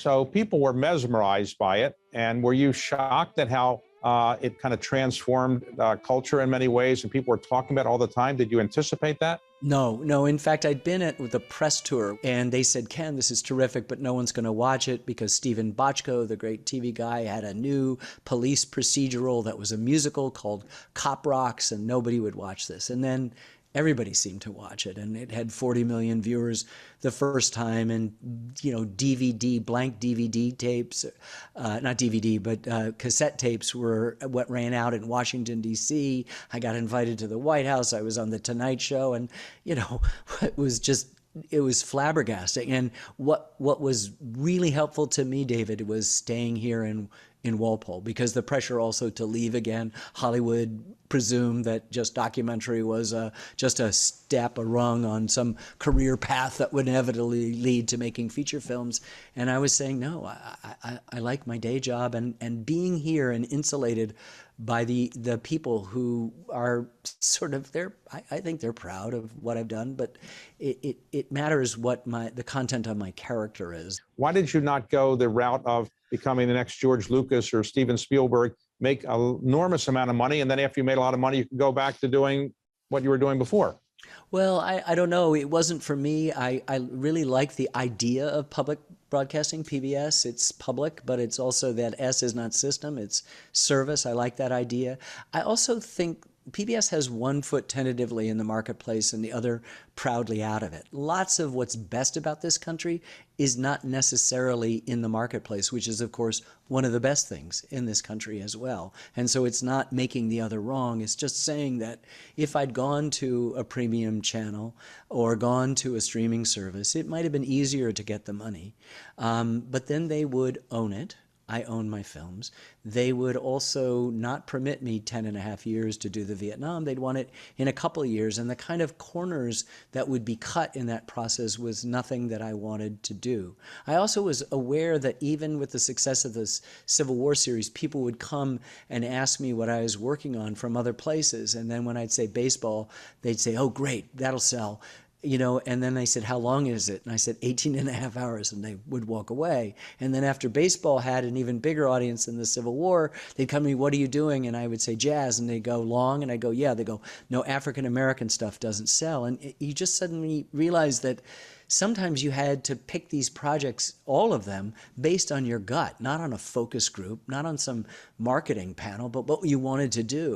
So people were mesmerized by it. And were you shocked at how it kind of transformed culture in many ways and people were talking about it all the time? Did you anticipate that? No, no. In fact, I'd been at the press tour and they said, Ken, this is terrific, but no one's going to watch it because Stephen Bochco, the great TV guy, had a new police procedural that was a musical called Cop Rocks, and nobody would watch this. And then everybody seemed to watch it, and it had 40 million viewers the first time, and DVD, blank DVD tapes, not DVD, but cassette tapes were what ran out in Washington, D.C. I got invited to the White House. I was on The Tonight Show, and it was just, it was flabbergasting. And what was really helpful to me, David, was staying here in Walpole, because the pressure also to leave again. Hollywood presumed that just documentary was just a step, a rung on some career path that would inevitably lead to making feature films. And I was saying, no, I like my day job, and being here and insulated by the people who are sort of, I think they're proud of what I've done, but it matters what the content of my character is. Why did you not go the route of becoming the next George Lucas or Steven Spielberg, make an enormous amount of money, and then after you made a lot of money, you could go back to doing what you were doing before? Well, I don't know. It wasn't for me. I really like the idea of public broadcasting, PBS. It's public, but it's also that S is not system, it's service. I like that idea. I also think PBS has one foot tentatively in the marketplace and the other proudly out of it. Lots of what's best about this country is not necessarily in the marketplace, which is, of course, one of the best things in this country as well. And so it's not making the other wrong. It's just saying that if I'd gone to a premium channel or gone to a streaming service, it might have been easier to get the money. But then they would own it. I own my films. They would also not permit me 10.5 years to do the Vietnam. They'd want it in a couple of years. And the kind of corners that would be cut in that process was nothing that I wanted to do. I also was aware that even with the success of this Civil War series, people would come and ask me what I was working on from other places. And then when I'd say baseball, they'd say, oh, great, that'll sell. And then they said, how long is it? And I said, 18.5 hours, and they would walk away. And then after baseball had an even bigger audience than the Civil War, they'd come to me, what are you doing? And I would say, jazz. And they'd go, long? And I'd go, yeah. They go, no, African-American stuff doesn't sell. And you just suddenly realize that sometimes you had to pick these projects, all of them, based on your gut, not on a focus group, not on some marketing panel, but what you wanted to do.